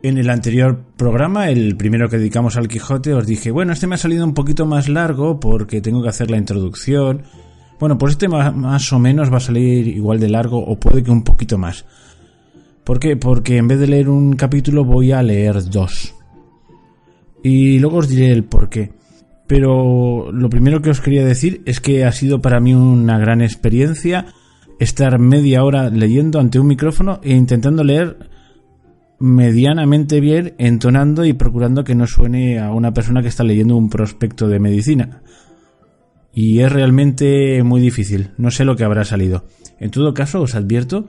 En el anterior programa, el primero que dedicamos al Quijote, os dije, bueno, este me ha salido un poquito más largo porque tengo que hacer la introducción. Bueno, pues este más o menos va a salir igual de largo o puede que un poquito más. ¿Por qué? Porque en vez de leer un capítulo voy a leer 2. Y luego os diré el por qué. Pero lo primero que os quería decir es que ha sido para mí una gran experiencia estar media hora leyendo ante un micrófono e intentando leer medianamente bien, entonando y procurando que no suene a una persona que está leyendo un prospecto de medicina. Y es realmente muy difícil, no sé lo que habrá salido. En todo caso, os advierto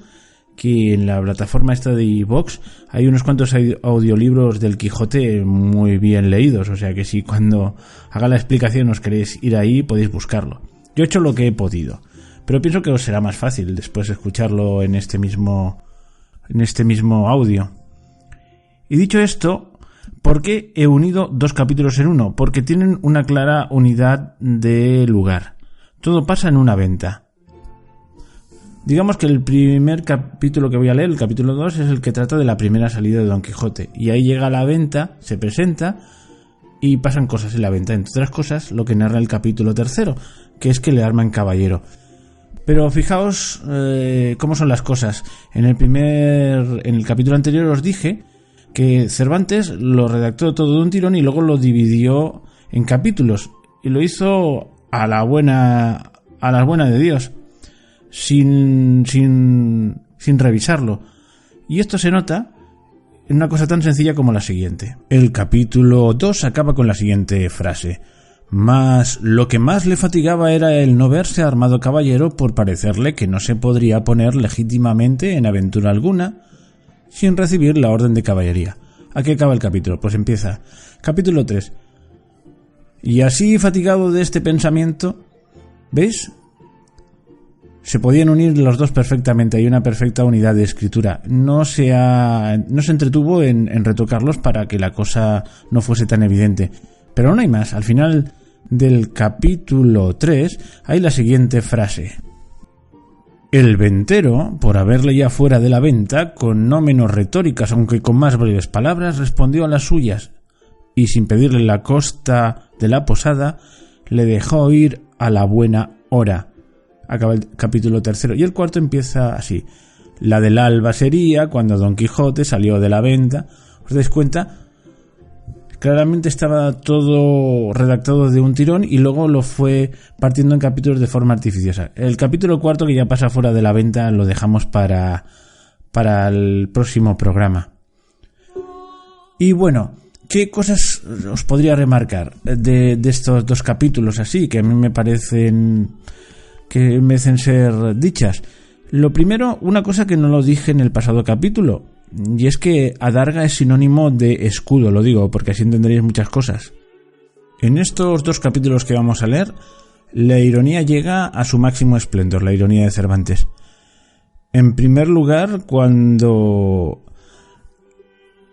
que en la plataforma esta de iVoox hay unos cuantos audiolibros del Quijote muy bien leídos, o sea que si cuando haga la explicación os queréis ir ahí, podéis buscarlo. Yo he hecho lo que he podido, pero pienso que os será más fácil después escucharlo en este mismo audio. Y dicho esto, ¿por qué he unido 2 capítulos en uno? Porque tienen una clara unidad de lugar. Todo pasa en una venta. Digamos que el primer capítulo que voy a leer, el capítulo 2, es el que trata de la primera salida de Don Quijote. Y ahí llega a la venta, se presenta y pasan cosas en la venta. Entre otras cosas, lo que narra el capítulo 3, que es que le arman caballero. Pero fijaos cómo son las cosas. En el capítulo anterior os dije que Cervantes lo redactó todo de un tirón y luego lo dividió en capítulos. Y lo hizo a las buenas de Dios. Sin revisarlo. Y esto se nota en una cosa tan sencilla como la siguiente. El capítulo 2 acaba con la siguiente frase: mas lo que más le fatigaba era el no verse armado caballero por parecerle que no se podría poner legítimamente en aventura alguna sin recibir la orden de caballería. Aquí acaba el capítulo, pues empieza. Capítulo 3. Y así fatigado de este pensamiento, ¿veis? Se podían unir los dos perfectamente, hay una perfecta unidad de escritura. No se entretuvo en retocarlos para que la cosa no fuese tan evidente. Pero no hay más. Al final del capítulo 3 hay la siguiente frase: el ventero, por haberle ya fuera de la venta, con no menos retóricas, aunque con más breves palabras, respondió a las suyas, y sin pedirle la costa de la posada, le dejó ir a la buena hora. Acaba el capítulo 3. Y el 4 empieza así: la del alba sería cuando Don Quijote salió de la venta. ¿Os dais cuenta? Claramente estaba todo redactado de un tirón y luego lo fue partiendo en capítulos de forma artificiosa. El capítulo 4, que ya pasa fuera de la venta, lo dejamos para el próximo programa. Y bueno, ¿qué cosas os podría remarcar de estos 2 capítulos así, que a mí me parecen que merecen ser dichas? Lo primero, una cosa que no lo dije en el pasado capítulo, y es que adarga es sinónimo de escudo, lo digo porque así entenderéis muchas cosas. En estos 2 capítulos que vamos a leer, la ironía llega a su máximo esplendor, la ironía de Cervantes. En primer lugar, cuando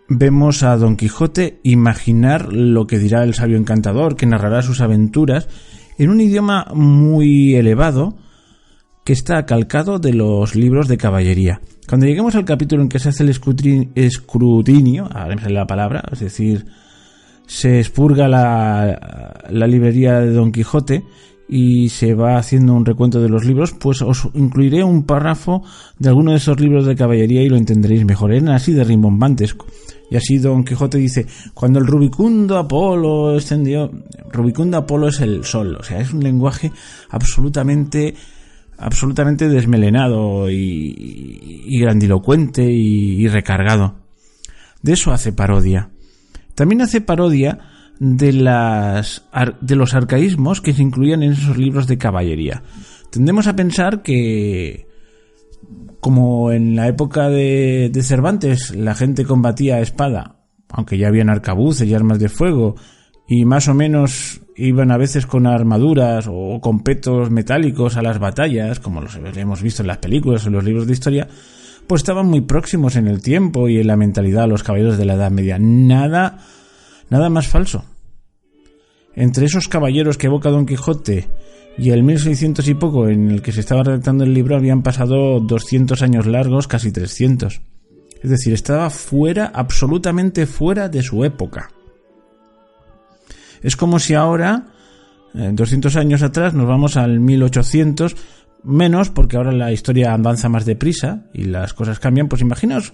vemos a Don Quijote imaginar lo que dirá el sabio encantador, que narrará sus aventuras en un idioma muy elevado que está calcado de los libros de caballería. Cuando lleguemos al capítulo en que se hace el escrutinio, ahora me sale la palabra, es decir, se expurga la librería de Don Quijote y se va haciendo un recuento de los libros, pues os incluiré un párrafo de alguno de esos libros de caballería y lo entenderéis mejor. Eran así de rimbombantes. Y así Don Quijote dice: cuando el rubicundo Apolo extendió... Rubicundo Apolo es el sol, o sea, es un lenguaje absolutamente desmelenado y grandilocuente y recargado. De eso hace parodia. También hace parodia de los arcaísmos que se incluían en esos libros de caballería. Tendemos a pensar que, como en la época de Cervantes la gente combatía a espada, aunque ya habían arcabuces y armas de fuego, y más o menos iban a veces con armaduras o con petos metálicos a las batallas, como los hemos visto en las películas o en los libros de historia, pues estaban muy próximos en el tiempo y en la mentalidad a los caballeros de la Edad Media. Nada más falso. Entre esos caballeros que evoca Don Quijote y el 1600 y poco en el que se estaba redactando el libro habían pasado 200 años largos, casi 300. Es decir, estaba fuera, absolutamente fuera de su época. Es como si ahora, 200 años atrás, nos vamos al 1800, menos porque ahora la historia avanza más deprisa y las cosas cambian. Pues imaginaos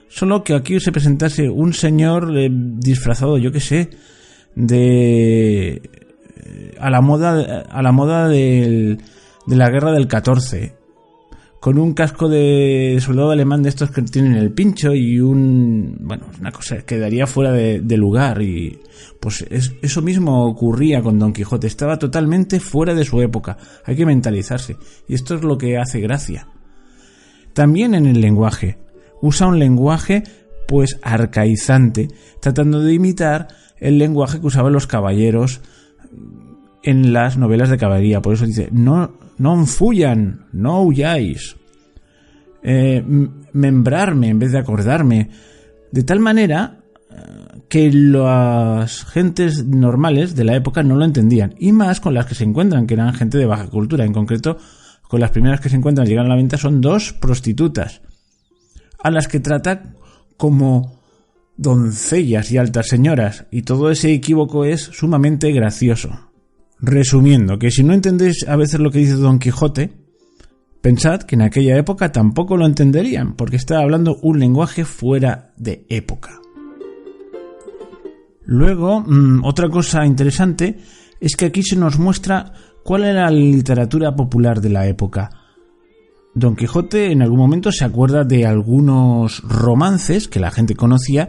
solo que aquí se presentase un señor disfrazado, yo qué sé, a la moda de la guerra del 14, con un casco de soldado alemán de estos que tienen el pincho y una cosa que quedaría fuera de lugar. Y pues eso mismo ocurría con Don Quijote, estaba totalmente fuera de su época. Hay que mentalizarse, y esto es lo que hace gracia. También en el lenguaje, usa un lenguaje pues arcaizante, tratando de imitar el lenguaje que usaban los caballeros en las novelas de caballería. Por eso dice, no fuyan, no huyáis, membrarme en vez de acordarme, de tal manera que las gentes normales de la época no lo entendían, y más con las que se encuentran, que eran gente de baja cultura. En concreto, con las primeras que se encuentran, llegan a la venta, son 2 prostitutas, a las que trata como doncellas y altas señoras, y todo ese equívoco es sumamente gracioso. Resumiendo, que si no entendéis a veces lo que dice Don Quijote, pensad que en aquella época tampoco lo entenderían, porque está hablando un lenguaje fuera de época. Luego, otra cosa interesante es que aquí se nos muestra cuál era la literatura popular de la época. Don Quijote en algún momento se acuerda de algunos romances que la gente conocía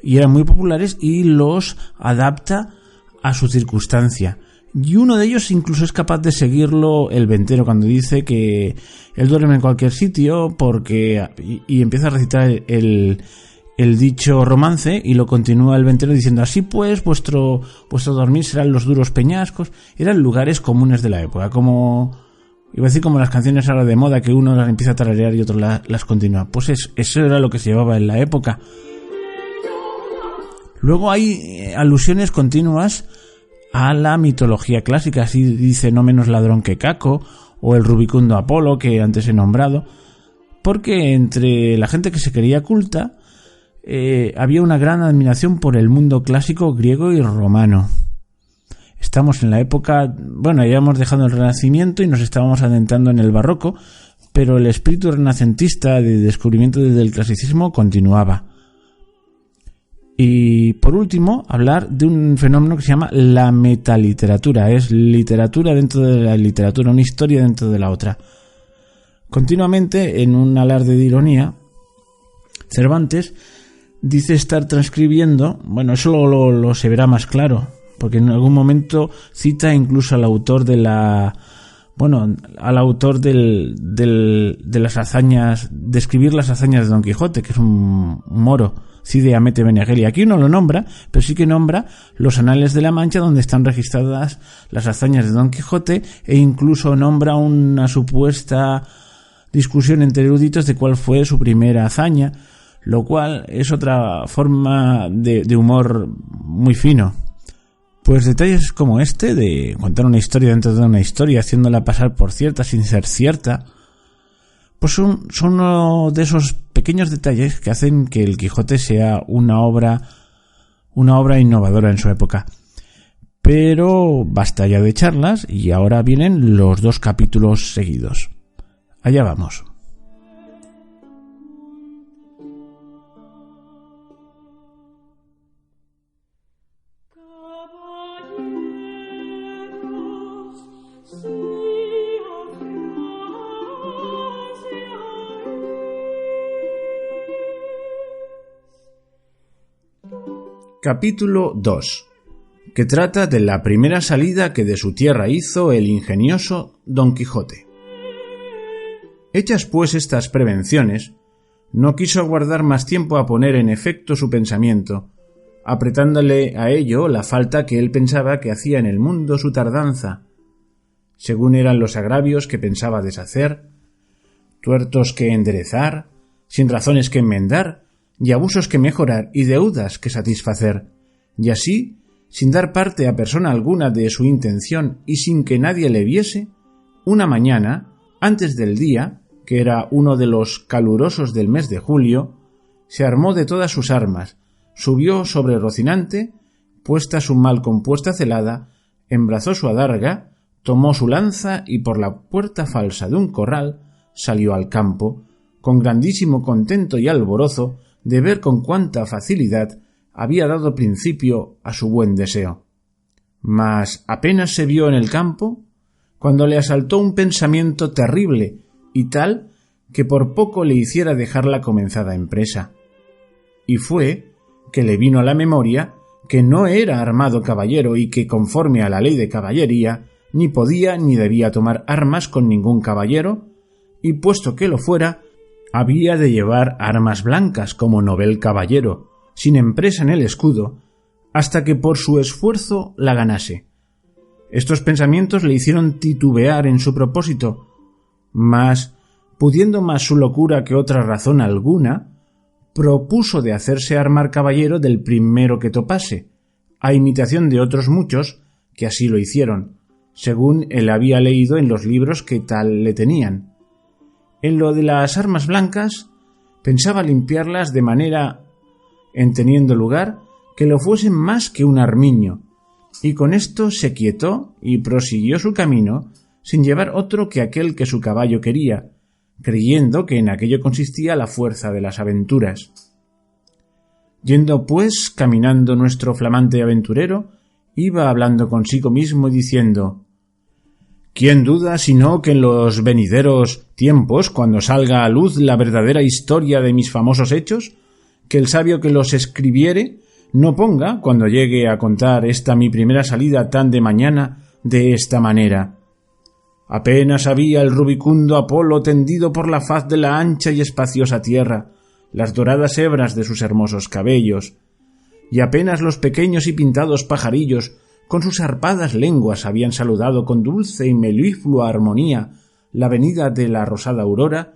y eran muy populares, y los adapta a su circunstancia. Y uno de ellos incluso es capaz de seguirlo el ventero, cuando dice que él duerme en cualquier sitio y empieza a recitar el dicho romance, y lo continúa el ventero diciendo: así pues, vuestro dormir serán los duros peñascos. Eran lugares comunes de la época, como iba a decir como las canciones ahora de moda, que uno las empieza a tararear y otro las continúa. Pues eso era lo que se llevaba en la época. Luego hay alusiones continuas a la mitología clásica, así dice no menos ladrón que Caco, o el rubicundo Apolo, que antes he nombrado, porque entre la gente que se creía culta había una gran admiración por el mundo clásico griego y romano. Estamos en la época, ya hemos dejado el Renacimiento y nos estábamos adentrando en el Barroco, pero el espíritu renacentista de descubrimiento del clasicismo continuaba. Y por último, hablar de un fenómeno que se llama la metaliteratura. Es literatura dentro de la literatura, una historia dentro de la otra. Continuamente, en un alarde de ironía, Cervantes dice estar transcribiendo, eso lo se verá más claro, porque en algún momento cita incluso al autor de las hazañas, de escribir las hazañas de Don Quijote, que es un moro, Cide Hamete Benengeli. Aquí no lo nombra, pero sí que nombra los Anales de la Mancha, donde están registradas las hazañas de Don Quijote, e incluso nombra una supuesta discusión entre eruditos de cuál fue su primera hazaña, lo cual es otra forma de humor muy fino. Pues detalles como este, de contar una historia dentro de una historia, haciéndola pasar por cierta sin ser cierta, pues son uno de esos pequeños detalles que hacen que el Quijote sea una obra innovadora en su época. Pero basta ya de charlas, y ahora vienen los 2 capítulos seguidos. Allá vamos. Capítulo 2, que trata de la primera salida que de su tierra hizo el ingenioso Don Quijote. Hechas pues estas prevenciones, no quiso aguardar más tiempo a poner en efecto su pensamiento, apretándole a ello la falta que él pensaba que hacía en el mundo su tardanza, según eran los agravios que pensaba deshacer, tuertos que enderezar, sin razones que enmendar, y abusos que mejorar y deudas que satisfacer, y así, sin dar parte a persona alguna de su intención y sin que nadie le viese, una mañana, antes del día, que era uno de los calurosos del mes de julio, se armó de todas sus armas, subió sobre Rocinante, puesta su mal compuesta celada, embrazó su adarga, tomó su lanza y por la puerta falsa de un corral salió al campo, con grandísimo contento y alborozo de ver con cuánta facilidad había dado principio a su buen deseo. Mas apenas se vio en el campo, cuando le asaltó un pensamiento terrible y tal que por poco le hiciera dejar la comenzada empresa. Y fue que le vino a la memoria que no era armado caballero y que, conforme a la ley de caballería, ni podía ni debía tomar armas con ningún caballero, y puesto que lo fuera, había de llevar armas blancas como novel caballero, sin empresa en el escudo, hasta que por su esfuerzo la ganase. Estos pensamientos le hicieron titubear en su propósito, mas, pudiendo más su locura que otra razón alguna, propuso de hacerse armar caballero del primero que topase, a imitación de otros muchos que así lo hicieron, según él había leído en los libros que tal le tenían. En lo de las armas blancas, pensaba limpiarlas de manera, en teniendo lugar, que lo fuesen más que un armiño, y con esto se quietó y prosiguió su camino sin llevar otro que aquel que su caballo quería, creyendo que en aquello consistía la fuerza de las aventuras. Yendo, pues, caminando nuestro flamante aventurero, iba hablando consigo mismo y diciendo: ¿quién duda sino que en los venideros tiempos, cuando salga a luz la verdadera historia de mis famosos hechos, que el sabio que los escribiere no ponga, cuando llegue a contar esta mi primera salida tan de mañana, de esta manera: apenas había el rubicundo Apolo tendido por la faz de la ancha y espaciosa tierra las doradas hebras de sus hermosos cabellos, y apenas los pequeños y pintados pajarillos con sus arpadas lenguas habían saludado con dulce y meliflua armonía la venida de la rosada aurora,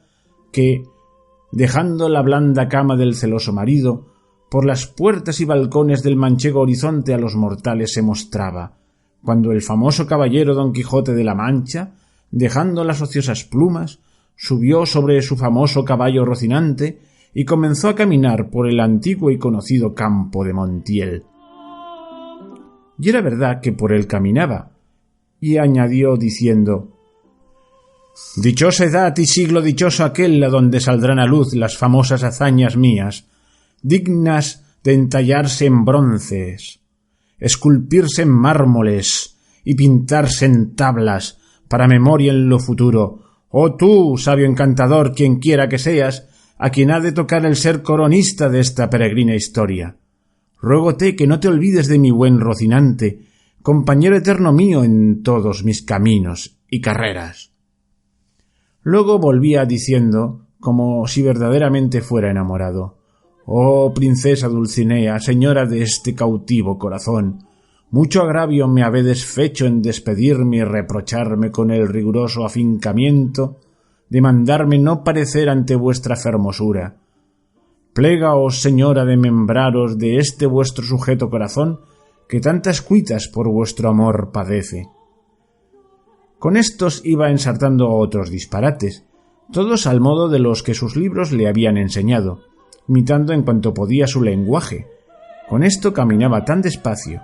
que, dejando la blanda cama del celoso marido, por las puertas y balcones del manchego horizonte a los mortales se mostraba, cuando el famoso caballero Don Quijote de la Mancha, dejando las ociosas plumas, subió sobre su famoso caballo Rocinante y comenzó a caminar por el antiguo y conocido campo de Montiel. Y era verdad que por él caminaba, y añadió diciendo: dichosa edad y siglo dichoso aquel a donde saldrán a luz las famosas hazañas mías, dignas de entallarse en bronces, esculpirse en mármoles y pintarse en tablas para memoria en lo futuro. Oh tú, sabio encantador, quien quiera que seas, a quien ha de tocar el ser coronista de esta peregrina historia, ruégote que no te olvides de mi buen Rocinante, compañero eterno mío en todos mis caminos y carreras. Luego volvía diciendo, como si verdaderamente fuera enamorado: oh princesa Dulcinea, señora de este cautivo corazón, mucho agravio me habedes fecho en despedirme y reprocharme con el riguroso afincamiento de mandarme no parecer ante vuestra fermosura. Plégaos, señora, de membraros de este vuestro sujeto corazón, que tantas cuitas por vuestro amor padece. Con estos iba ensartando otros disparates, todos al modo de los que sus libros le habían enseñado, imitando en cuanto podía su lenguaje. Con esto caminaba tan despacio,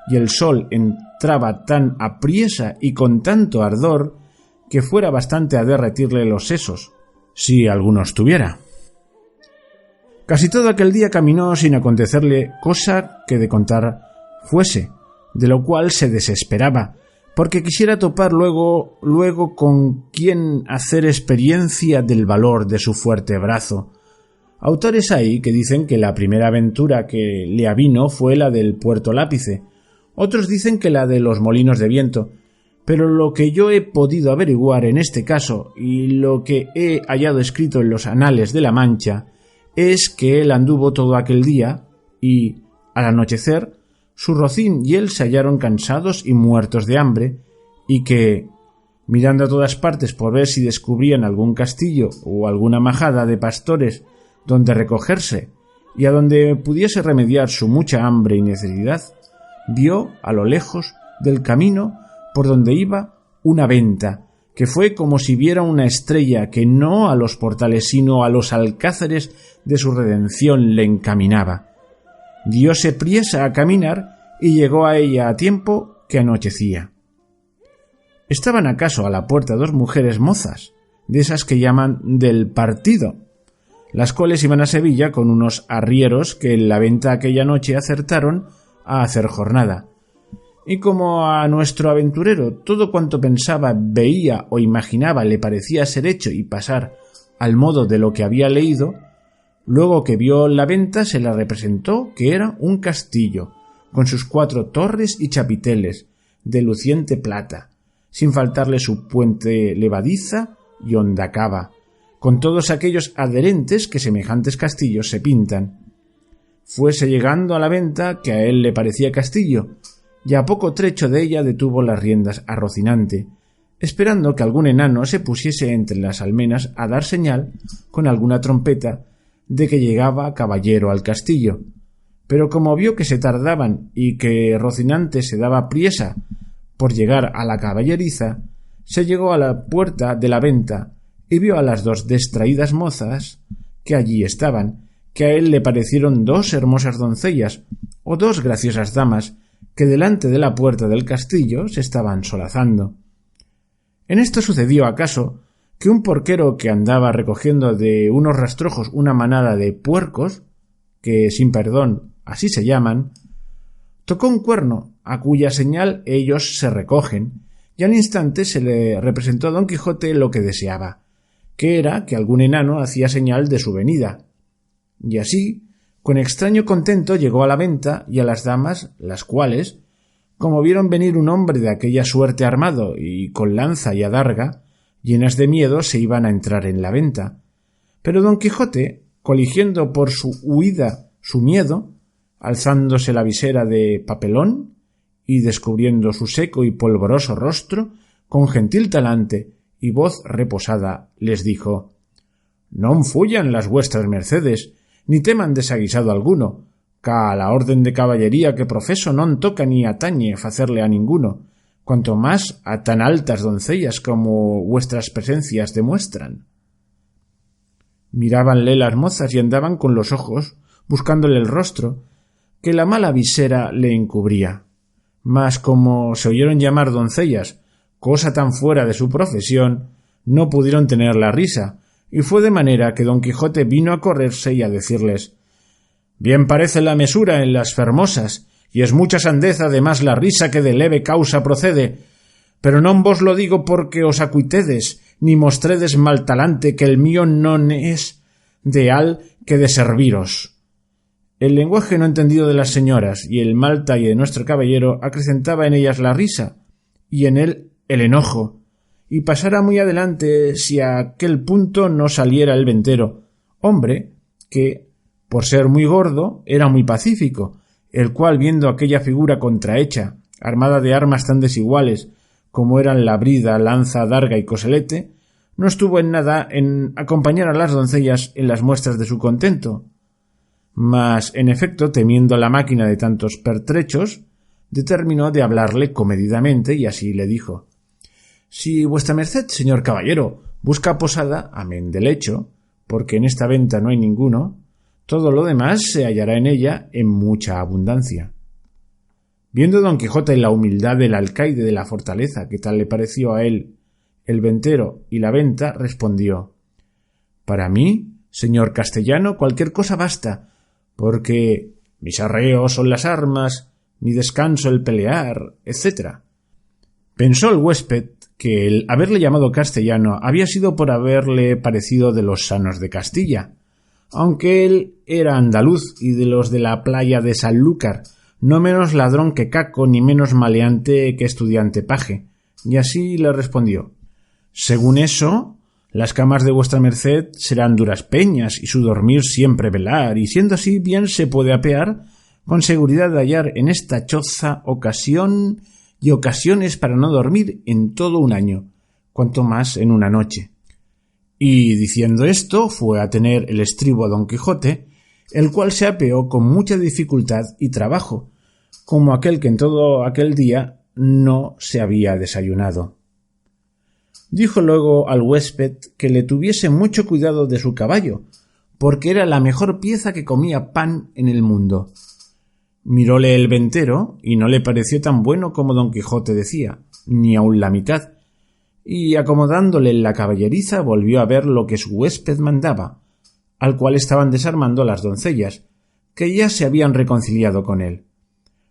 y el sol entraba tan apriesa y con tanto ardor, que fuera bastante a derretirle los sesos, si algunos tuviera. Casi todo aquel día caminó sin acontecerle cosa que de contar fuese, de lo cual se desesperaba, porque quisiera topar luego con quien hacer experiencia del valor de su fuerte brazo. Autores hay que dicen que la primera aventura que le avino fue la del Puerto Lápice, otros dicen que la de los molinos de viento, pero lo que yo he podido averiguar en este caso y lo que he hallado escrito en los anales de la Mancha es que él anduvo todo aquel día y, al anochecer, su rocín y él se hallaron cansados y muertos de hambre, y que, mirando a todas partes por ver si descubrían algún castillo o alguna majada de pastores donde recogerse y a donde pudiese remediar su mucha hambre y necesidad, vio a lo lejos del camino por donde iba una venta que fue como si viera una estrella que no a los portales sino a los alcázares de su redención le encaminaba. Dióse priesa a caminar y llegó a ella a tiempo que anochecía. Estaban acaso a la puerta dos mujeres mozas, de esas que llaman del partido, las cuales iban a Sevilla con unos arrieros que en la venta aquella noche acertaron a hacer jornada. Y como a nuestro aventurero todo cuanto pensaba, veía o imaginaba le parecía ser hecho y pasar al modo de lo que había leído, luego que vio la venta se la representó que era un castillo, con sus 4 torres y chapiteles, de luciente plata, sin faltarle su puente levadiza y honda cava, con todos aquellos adherentes que semejantes castillos se pintan. Fuese llegando a la venta que a él le parecía castillo, y a poco trecho de ella detuvo las riendas a Rocinante, esperando que algún enano se pusiese entre las almenas a dar señal, con alguna trompeta, de que llegaba caballero al castillo. Pero como vio que se tardaban y que Rocinante se daba priesa por llegar a la caballeriza, se llegó a la puerta de la venta y vio a las 2 distraídas mozas que allí estaban, que a él le parecieron 2 hermosas doncellas o 2 graciosas damas que delante de la puerta del castillo se estaban solazando. En esto sucedió acaso que un porquero que andaba recogiendo de unos rastrojos una manada de puercos, que sin perdón así se llaman, tocó un cuerno, a cuya señal ellos se recogen, y al instante se le representó a Don Quijote lo que deseaba, que era que algún enano hacía señal de su venida. Y así, con extraño contento llegó a la venta y a las damas, las cuales, como vieron venir un hombre de aquella suerte armado y con lanza y adarga, llenas de miedo se iban a entrar en la venta. Pero Don Quijote, coligiendo por su huida su miedo, alzándose la visera de papelón y descubriendo su seco y polvoroso rostro, con gentil talante y voz reposada les dijo: «Non fuyan las vuestras mercedes, ni teman desaguisado alguno, ca a la orden de caballería que profeso non toca ni atañe facerle a ninguno, cuanto más a tan altas doncellas como vuestras presencias demuestran». Mirábanle las mozas y andaban con los ojos buscándole el rostro, que la mala visera le encubría. Mas como se oyeron llamar doncellas, cosa tan fuera de su profesión, no pudieron tener la risa, y fue de manera que Don Quijote vino a correrse y a decirles: «Bien parece la mesura en las fermosas, y es mucha sandez además la risa que de leve causa procede, pero non vos lo digo porque os acuitedes, ni mostredes mal talante, que el mío non es de al que de serviros». El lenguaje no entendido de las señoras y el mal talle de nuestro caballero acrecentaba en ellas la risa y en él el enojo, y pasara muy adelante si a aquel punto no saliera el ventero, hombre que, por ser muy gordo, era muy pacífico, el cual, viendo aquella figura contrahecha, armada de armas tan desiguales como eran la brida, lanza, adarga y coselete, no estuvo en nada en acompañar a las doncellas en las muestras de su contento. Mas, en efecto, temiendo la máquina de tantos pertrechos, determinó de hablarle comedidamente y así le dijo: «Si vuestra merced, señor caballero, busca posada, amén del lecho, porque en esta venta no hay ninguno, todo lo demás se hallará en ella en mucha abundancia». Viendo Don Quijote la humildad del alcaide de la fortaleza que tal le pareció a él el ventero y la venta, respondió: «Para mí, señor castellano, cualquier cosa basta, porque mis arreos son las armas, mi descanso el pelear, etc». Pensó el huésped que el haberle llamado castellano había sido por haberle parecido de los sanos de Castilla, aunque él era andaluz y de los de la playa de Sanlúcar, no menos ladrón que caco ni menos maleante que estudiante paje, y así le respondió: «Según eso, las camas de vuestra merced serán duras peñas y su dormir siempre velar, y siendo así bien se puede apear con seguridad de hallar en esta choza ocasión y ocasiones para no dormir en todo un año, cuanto más en una noche». Y diciendo esto fue a tener el estribo a Don Quijote, el cual se apeó con mucha dificultad y trabajo, como aquel que en todo aquel día no se había desayunado. Dijo luego al huésped que le tuviese mucho cuidado de su caballo, porque era la mejor pieza que comía pan en el mundo. Miróle el ventero y no le pareció tan bueno como Don Quijote decía, ni aun la mitad, y acomodándole la caballeriza volvió a ver lo que su huésped mandaba, al cual estaban desarmando las doncellas, que ya se habían reconciliado con él,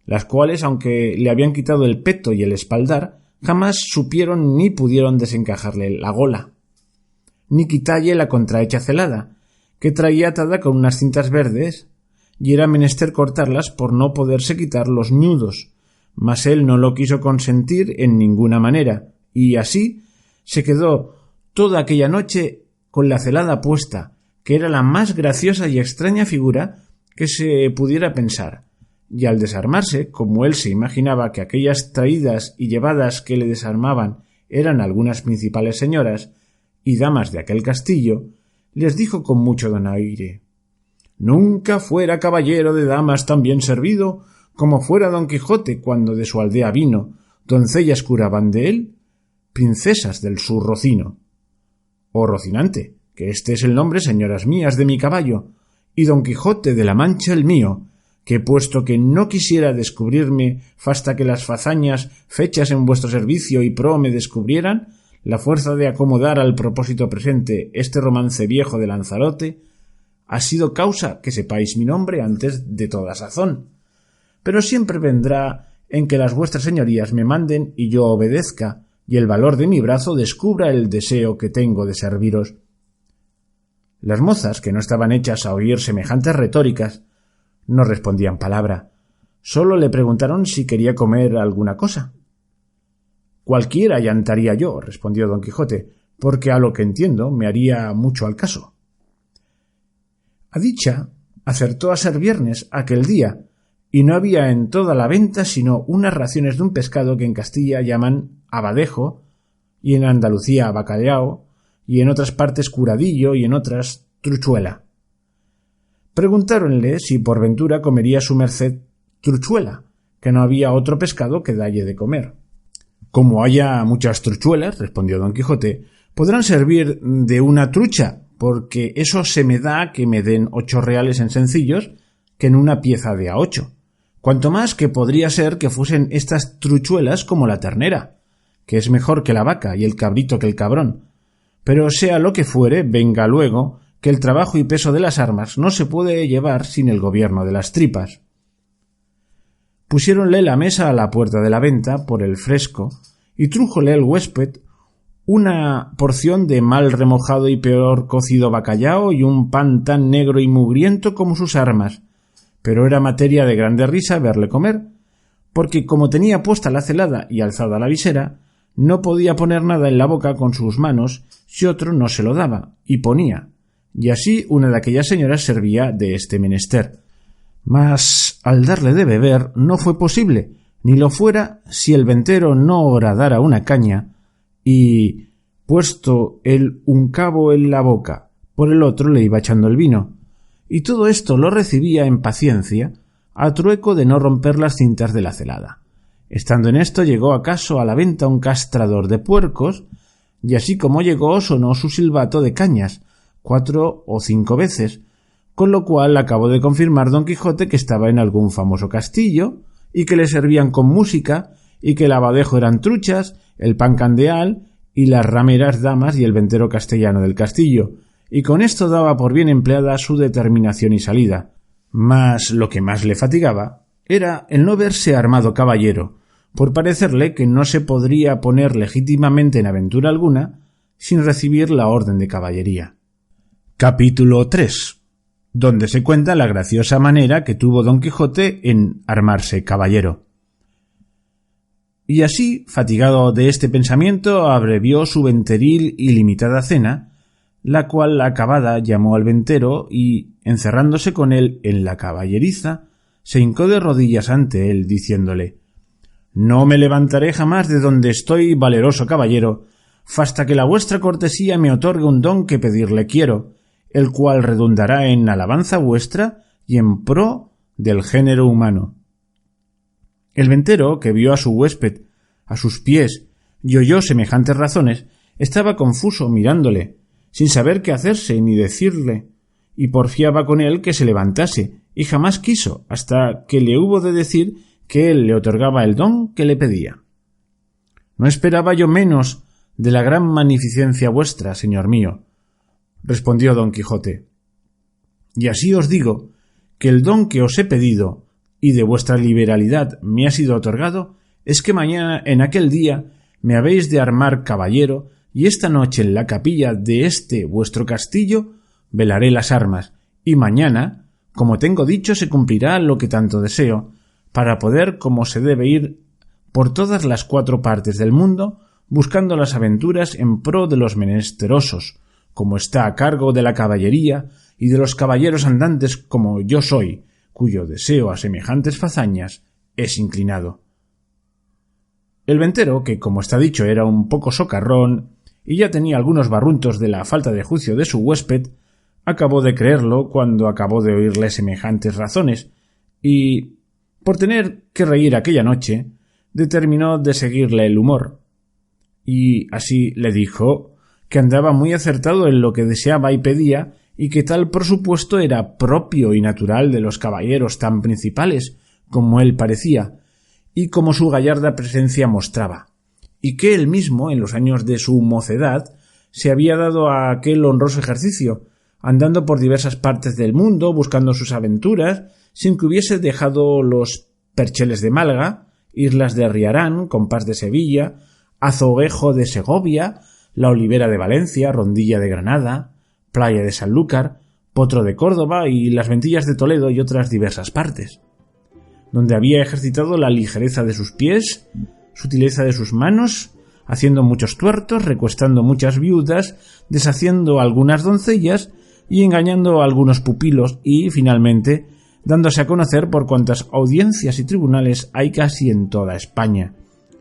las cuales, aunque le habían quitado el peto y el espaldar, jamás supieron ni pudieron desencajarle la gola, ni quitalle la contrahecha celada, que traía atada con unas cintas verdes, y era menester cortarlas por no poderse quitar los ñudos, mas él no lo quiso consentir en ninguna manera, y así se quedó toda aquella noche con la celada puesta, que era la más graciosa y extraña figura que se pudiera pensar, y al desarmarse, como él se imaginaba que aquellas traídas y llevadas que le desarmaban eran algunas principales señoras y damas de aquel castillo, les dijo con mucho donaire: «Nunca fuera caballero de damas tan bien servido como fuera Don Quijote cuando de su aldea vino, doncellas curaban de él, princesas del sur Rocino, o Rocinante, que este es el nombre, señoras mías, de mi caballo, y Don Quijote de la Mancha el mío, que puesto que no quisiera descubrirme fasta que las fazañas fechas en vuestro servicio y pro me descubrieran, la fuerza de acomodar al propósito presente este romance viejo de Lanzarote ha sido causa que sepáis mi nombre antes de toda sazón. Pero siempre vendrá en que las vuestras señorías me manden y yo obedezca, y el valor de mi brazo descubra el deseo que tengo de serviros». Las mozas, que no estaban hechas a oír semejantes retóricas, no respondían palabra, sólo le preguntaron si quería comer alguna cosa. «Cualquiera llantaría yo», respondió Don Quijote, «porque a lo que entiendo me haría mucho al caso». A dicha acertó a ser viernes aquel día, y no había en toda la venta sino unas raciones de un pescado que en Castilla llaman abadejo, y en Andalucía bacalao, y en otras partes curadillo, y en otras truchuela. Preguntáronle si por ventura comería su merced truchuela, que no había otro pescado que dalle de comer. «Como haya muchas truchuelas», respondió Don Quijote, «podrán servir de una trucha, porque eso se me da que me den 8 reales en sencillos que en una pieza de a 8. Cuanto más que podría ser que fuesen estas truchuelas como la ternera, que es mejor que la vaca y el cabrito que el cabrón. Pero sea lo que fuere, venga luego, que el trabajo y peso de las armas no se puede llevar sin el gobierno de las tripas». Pusiéronle la mesa a la puerta de la venta por el fresco y trújole el huésped una porción de mal remojado y peor cocido bacallao y un pan tan negro y mugriento como sus armas, pero era materia de grande risa verle comer, porque como tenía puesta la celada y alzada la visera, no podía poner nada en la boca con sus manos si otro no se lo daba, y ponía, y así una de aquellas señoras servía de este menester. Mas al darle de beber no fue posible, ni lo fuera si el ventero no horadara una caña, y, puesto el un cabo en la boca, por el otro le iba echando el vino, y todo esto lo recibía en paciencia, a trueco de no romper las cintas de la celada. Estando en esto llegó acaso a la venta un castrador de puercos, y así como llegó sonó su silbato de cañas 4 o 5 veces, con lo cual acabó de confirmar Don Quijote que estaba en algún famoso castillo, y que le servían con música, y que el abadejo eran truchas, el pan candeal, y las rameras damas y el ventero castellano del castillo, y con esto daba por bien empleada su determinación y salida. Mas lo que más le fatigaba era el no verse armado caballero, por parecerle que no se podría poner legítimamente en aventura alguna sin recibir la orden de caballería. Capítulo 3, donde se cuenta la graciosa manera que tuvo Don Quijote en armarse caballero. Y así, fatigado de este pensamiento, abrevió su venteril y limitada cena, la cual acabada llamó al ventero y, encerrándose con él en la caballeriza, se hincó de rodillas ante él, diciéndole: «No me levantaré jamás de donde estoy, valeroso caballero, fasta que la vuestra cortesía me otorgue un don que pedirle quiero, el cual redundará en alabanza vuestra y en pro del género humano». El ventero, que vio a su huésped a sus pies y oyó semejantes razones, Estaba confuso mirándole, sin saber qué hacerse ni decirle, y porfiaba con él que se levantase, y jamás quiso, hasta que le hubo de decir que él le otorgaba el don que le pedía. No esperaba yo menos de la gran magnificencia vuestra, señor mío, respondió don Quijote. Y así os digo que el don que os he pedido y de vuestra liberalidad me ha sido otorgado es que mañana en aquel día me habéis de armar caballero y esta noche en la capilla de este vuestro castillo velaré las armas y mañana, como tengo dicho, se cumplirá lo que tanto deseo, para poder, como se debe, ir por todas las 4 partes del mundo buscando las aventuras en pro de los menesterosos, como está a cargo de la caballería y de los caballeros andantes como yo soy, cuyo deseo a semejantes fazañas es inclinado. El ventero, que como está dicho era un poco socarrón y ya tenía algunos barruntos de la falta de juicio de su huésped, acabó de creerlo cuando acabó de oírle semejantes razones y, por tener que reír aquella noche, determinó de seguirle el humor. Y así le dijo que andaba muy acertado en lo que deseaba y pedía y que tal por supuesto era propio y natural de los caballeros tan principales como él parecía y como su gallarda presencia mostraba, y que él mismo, en los años de su mocedad, se había dado a aquel honroso ejercicio, andando por diversas partes del mundo buscando sus aventuras, sin que hubiese dejado los Percheles de Málaga, Islas de Riarán, Compás de Sevilla, Azoguejo de Segovia, La Olivera de Valencia, Rondilla de Granada, Playa de Sanlúcar, Potro de Córdoba y las Ventillas de Toledo y otras diversas partes, donde había ejercitado la ligereza de sus pies, sutileza de sus manos, haciendo muchos tuertos, recuestando muchas viudas, deshaciendo algunas doncellas y engañando a algunos pupilos y, finalmente, dándose a conocer por cuantas audiencias y tribunales hay casi en toda España,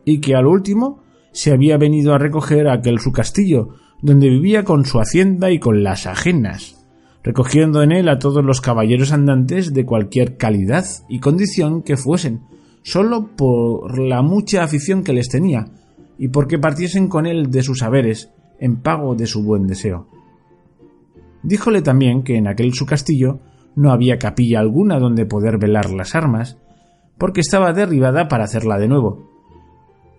y que al último se había venido a recoger a aquel su castillo, donde vivía con su hacienda y con las ajenas, recogiendo en él a todos los caballeros andantes de cualquier calidad y condición que fuesen, sólo por la mucha afición que les tenía, y porque partiesen con él de sus haberes, en pago de su buen deseo. Díjole también que en aquel su castillo no había capilla alguna donde poder velar las armas, porque estaba derribada para hacerla de nuevo,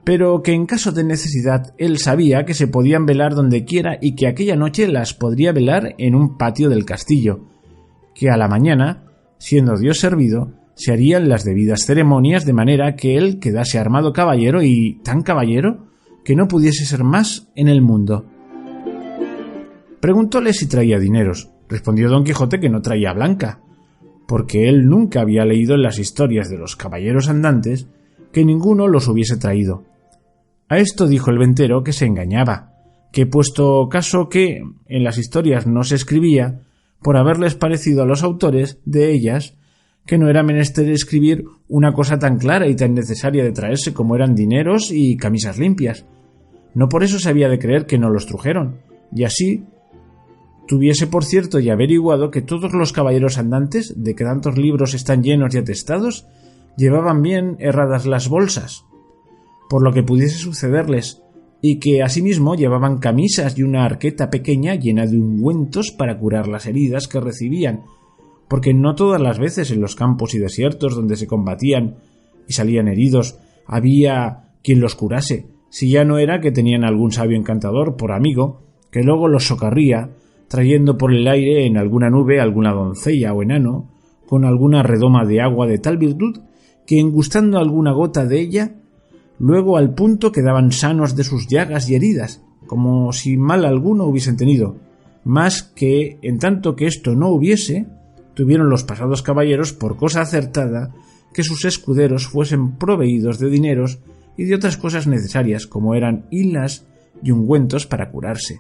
pero que en caso de necesidad él sabía que se podían velar donde quiera y que aquella noche las podría velar en un patio del castillo, que a la mañana, siendo Dios servido, se harían las debidas ceremonias de manera que él quedase armado caballero y tan caballero que no pudiese ser más en el mundo. Preguntóle si traía dineros. Respondió don Quijote que no traía blanca, porque él nunca había leído en las historias de los caballeros andantes que ninguno los hubiese traído. A esto dijo el ventero que se engañaba, que puesto caso que en las historias no se escribía, por haberles parecido a los autores de ellas que no era menester escribir una cosa tan clara y tan necesaria de traerse como eran dineros y camisas limpias. No por eso se había de creer que no los trujeron, y así tuviese por cierto y averiguado que todos los caballeros andantes, de que tantos libros están llenos y atestados, llevaban bien herradas las bolsas, por lo que pudiese sucederles, y que asimismo llevaban camisas y una arqueta pequeña llena de ungüentos para curar las heridas que recibían, porque no todas las veces en los campos y desiertos donde se combatían y salían heridos había quien los curase, si ya no era que tenían algún sabio encantador por amigo, que luego los socorría, trayendo por el aire en alguna nube alguna doncella o enano, con alguna redoma de agua de tal virtud que engustando alguna gota de ella, luego al punto quedaban sanos de sus llagas y heridas, como si mal alguno hubiesen tenido, mas que, en tanto que esto no hubiese, tuvieron los pasados caballeros por cosa acertada que sus escuderos fuesen proveídos de dineros y de otras cosas necesarias, como eran hilas y ungüentos para curarse.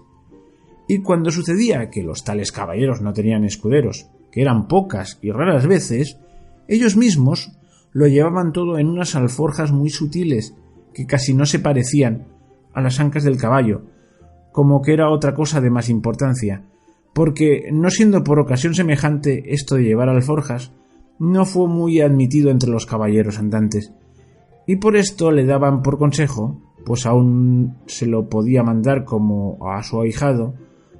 Y cuando sucedía que los tales caballeros no tenían escuderos, que eran pocas y raras veces, ellos mismos lo llevaban todo en unas alforjas muy sutiles que casi no se parecían a las ancas del caballo, como que era otra cosa de más importancia, porque no siendo por ocasión semejante esto de llevar alforjas, no fue muy admitido entre los caballeros andantes, y por esto le daban por consejo pues aún se lo podía mandar como a su ahijado,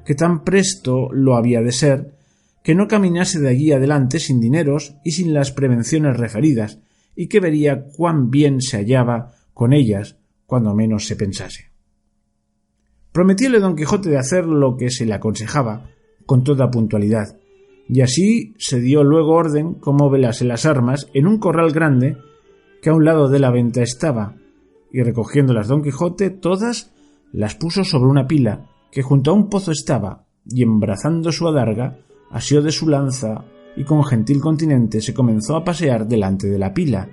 que tan presto lo había de ser, que no caminase de allí adelante sin dineros y sin las prevenciones referidas, y que vería cuán bien se hallaba con ellas cuando menos se pensase. Prometióle don Quijote de hacer lo que se le aconsejaba con toda puntualidad, y así se dio luego orden como velase las armas en un corral grande que a un lado de la venta estaba, y recogiéndolas don Quijote todas las puso sobre una pila que junto a un pozo estaba, y embrazando su adarga asió de su lanza y con gentil continente se comenzó a pasear delante de la pila,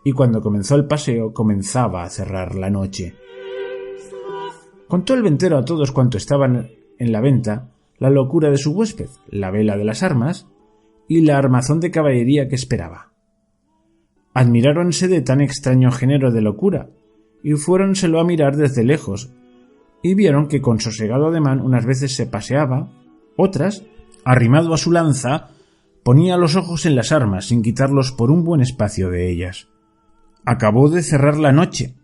y cuando comenzó el paseo comenzaba a cerrar la noche. Contó el ventero a todos cuantos estaban en la venta la locura de su huésped, la vela de las armas y la armazón de caballería que esperaba. Admiráronse de tan extraño género de locura y fuéronselo a mirar desde lejos, y vieron que con sosegado ademán unas veces se paseaba, otras, arrimado a su lanza, ponía los ojos en las armas sin quitarlos por un buen espacio de ellas. Acabó de cerrar la noche,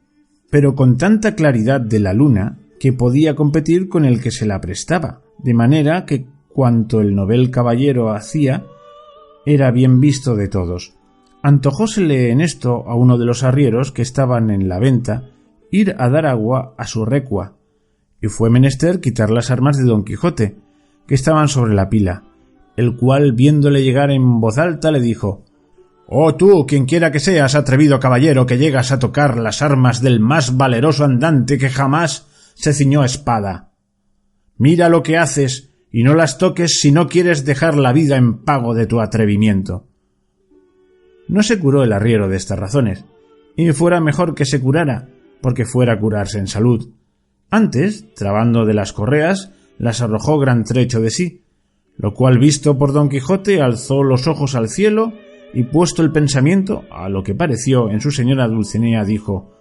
pero con tanta claridad de la luna que podía competir con el que se la prestaba, de manera que cuanto el novel caballero hacía era bien visto de todos. Antojósele en esto a uno de los arrieros que estaban en la venta ir a dar agua a su recua, y fue menester quitar las armas de don Quijote, que estaban sobre la pila, el cual, viéndole llegar en voz alta, le dijo: «Oh tú, quien quiera que seas, atrevido caballero, que llegas a tocar las armas del más valeroso andante que jamás se ciñó espada. Mira lo que haces y no las toques si no quieres dejar la vida en pago de tu atrevimiento». No se curó el arriero de estas razones, y fuera mejor que se curara, porque fuera a curarse en salud. Antes, trabando de las correas, las arrojó gran trecho de sí, lo cual visto por don Quijote alzó los ojos al cielo y puesto el pensamiento a lo que pareció en su señora Dulcinea dijo: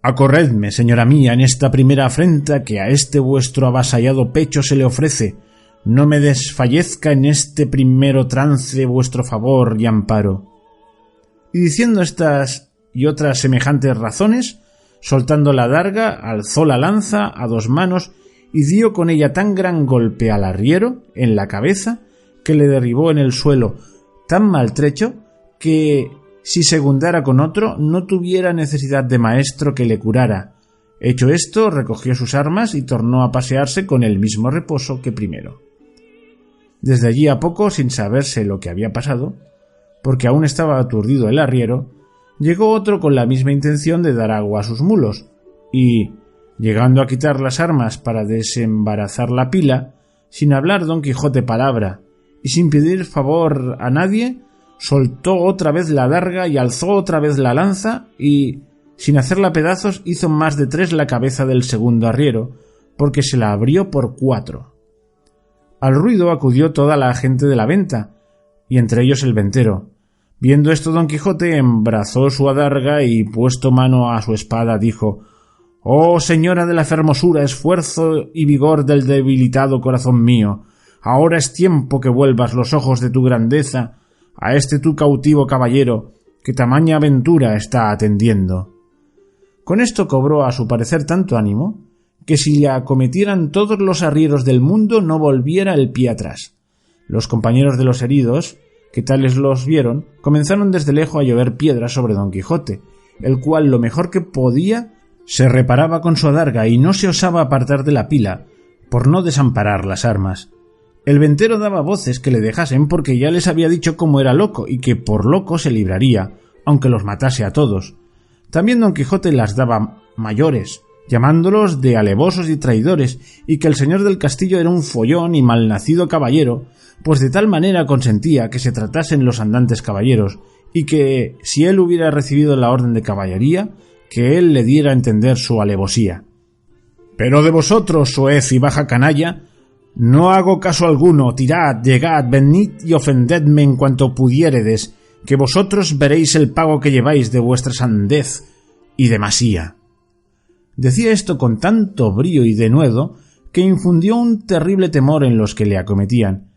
«Acorredme, señora mía, en esta primera afrenta que a este vuestro avasallado pecho se le ofrece, no me desfallezca en este primero trance vuestro favor y amparo». Y diciendo estas y otras semejantes razones, soltando la adarga, alzó la lanza a dos manos y dio con ella tan gran golpe al arriero en la cabeza que le derribó en el suelo tan maltrecho que, si segundara con otro, no tuviera necesidad de maestro que le curara. Hecho esto, recogió sus armas y tornó a pasearse con el mismo reposo que primero. Desde allí a poco, sin saberse lo que había pasado, porque aún estaba aturdido el arriero, llegó otro con la misma intención de dar agua a sus mulos, y, llegando a quitar las armas para desembarazar la pila, sin hablar don Quijote palabra y sin pedir favor a nadie, soltó otra vez la adarga y alzó otra vez la lanza y, sin hacerla pedazos, hizo más de 3 la cabeza del segundo arriero, porque se la abrió por 4. Al ruido acudió toda la gente de la venta, y entre ellos el ventero. Viendo esto don Quijote embrazó su adarga y, puesto mano a su espada, dijo: «Oh señora de la fermosura, esfuerzo y vigor del debilitado corazón mío, ahora es tiempo que vuelvas los ojos de tu grandeza a este tu cautivo caballero, que tamaña aventura está atendiendo». Con esto cobró a su parecer tanto ánimo, que si le acometieran todos los arrieros del mundo no volviera el pie atrás. Los compañeros de los heridos, que tales los vieron, comenzaron desde lejos a llover piedras sobre don Quijote, el cual lo mejor que podía se reparaba con su adarga y no se osaba apartar de la pila, por no desamparar las armas. El ventero daba voces que le dejasen porque ya les había dicho cómo era loco y que por loco se libraría, aunque los matase a todos. También don Quijote las daba mayores, llamándolos de alevosos y traidores, y que el señor del castillo era un follón y malnacido caballero, pues de tal manera consentía que se tratasen los andantes caballeros, y que, si él hubiera recibido la orden de caballería, que él le diera a entender su alevosía. «Pero de vosotros, soez y baja canalla, no hago caso alguno, tirad, llegad, venid y ofendedme en cuanto pudiéredes, que vosotros veréis el pago que lleváis de vuestra sandez y demasía». Decía esto con tanto brío y denuedo que infundió un terrible temor en los que le acometían,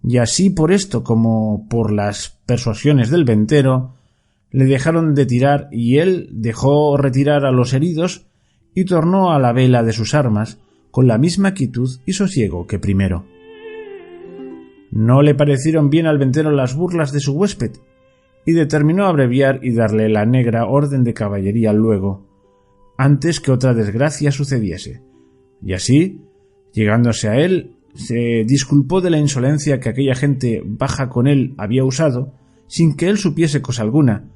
y así por esto como por las persuasiones del ventero le dejaron de tirar y él dejó retirar a los heridos y tornó a la vela de sus armas con la misma quietud y sosiego que primero. No le parecieron bien al ventero las burlas de su huésped, y determinó abreviar y darle la negra orden de caballería luego, antes que otra desgracia sucediese. Y así, llegándose a él, se disculpó de la insolencia que aquella gente baja con él había usado, sin que él supiese cosa alguna,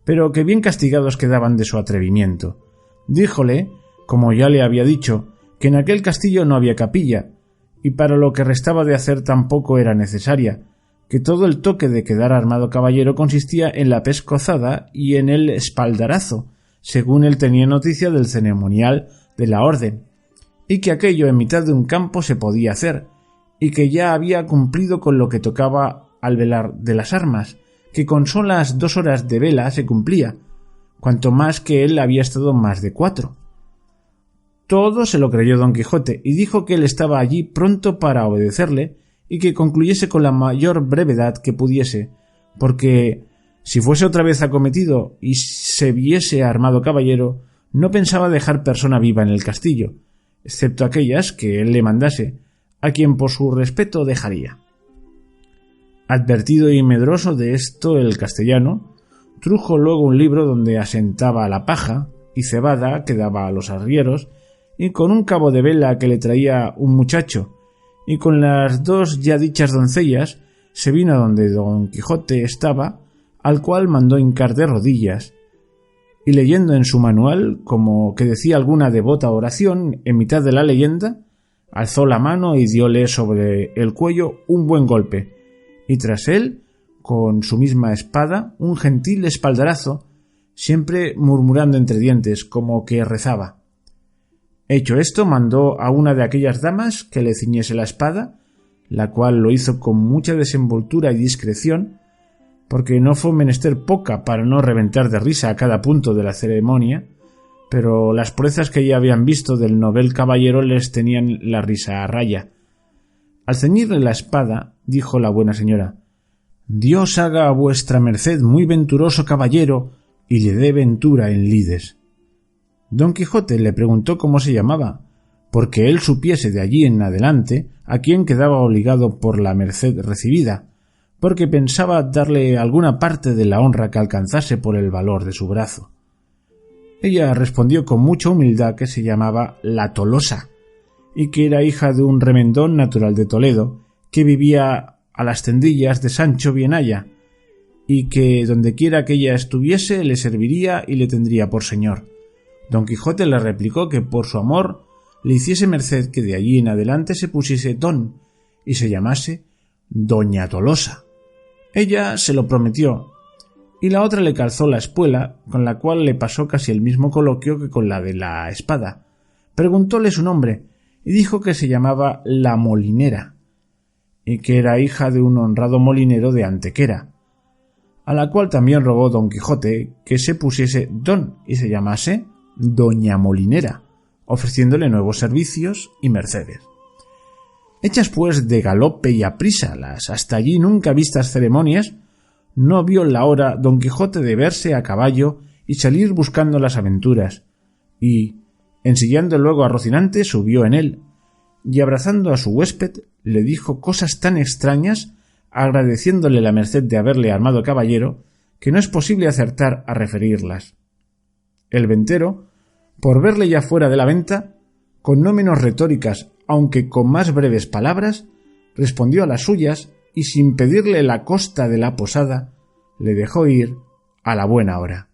pero que bien castigados quedaban de su atrevimiento. Díjole, como ya le había dicho, que en aquel castillo no había capilla, y para lo que restaba de hacer tampoco era necesaria, que todo el toque de quedar armado caballero consistía en la pescozada y en el espaldarazo, según él tenía noticia del ceremonial de la orden, y que aquello en mitad de un campo se podía hacer, y que ya había cumplido con lo que tocaba al velar de las armas, que con solas 2 horas de vela se cumplía, cuanto más que él había estado más de 4. Todo se lo creyó Don Quijote, y dijo que él estaba allí pronto para obedecerle, y que concluyese con la mayor brevedad que pudiese, porque si fuese otra vez acometido y se viese armado caballero, no pensaba dejar persona viva en el castillo, excepto aquellas que él le mandase, a quien por su respeto dejaría. Advertido y medroso de esto el castellano, trujo luego un libro donde asentaba la paja y cebada que daba a los arrieros, y con un cabo de vela que le traía un muchacho, y con las 2 ya dichas doncellas, se vino a donde Don Quijote estaba, al cual mandó hincar de rodillas, y leyendo en su manual, como que decía alguna devota oración, en mitad de la leyenda, alzó la mano y dióle sobre el cuello un buen golpe, y tras él, con su misma espada, un gentil espaldarazo, siempre murmurando entre dientes, como que rezaba. Hecho esto, mandó a una de aquellas damas que le ciñese la espada, la cual lo hizo con mucha desenvoltura y discreción, porque no fue menester poca para no reventar de risa a cada punto de la ceremonia, pero las proezas que ya habían visto del novel caballero les tenían la risa a raya. Al ceñirle la espada, dijo la buena señora: «Dios haga a vuestra merced muy venturoso caballero y le dé ventura en lides». Don Quijote le preguntó cómo se llamaba, porque él supiese de allí en adelante a quién quedaba obligado por la merced recibida, porque pensaba darle alguna parte de la honra que alcanzase por el valor de su brazo. Ella respondió con mucha humildad que se llamaba la Tolosa, y que era hija de un remendón natural de Toledo, que vivía a las tendillas de Sancho Bienaya, y que dondequiera que ella estuviese le serviría y le tendría por señor. Don Quijote le replicó que por su amor le hiciese merced que de allí en adelante se pusiese don y se llamase Doña Tolosa. Ella se lo prometió, y la otra le calzó la espuela, con la cual le pasó casi el mismo coloquio que con la de la espada. Preguntóle su nombre, y dijo que se llamaba la Molinera, y que era hija de un honrado molinero de Antequera, a la cual también rogó Don Quijote que se pusiese don y se llamase Doña Molinera, ofreciéndole nuevos servicios y mercedes. Hechas pues de galope y aprisa las hasta allí nunca vistas ceremonias, no vio la hora Don Quijote de verse a caballo y salir buscando las aventuras, y, ensillando luego a Rocinante, subió en él, y abrazando a su huésped le dijo cosas tan extrañas, agradeciéndole la merced de haberle armado caballero, que no es posible acertar a referirlas. El ventero, por verle ya fuera de la venta, con no menos retóricas, aunque con más breves palabras, respondió a las suyas y sin pedirle la costa de la posada, le dejó ir a la buena hora.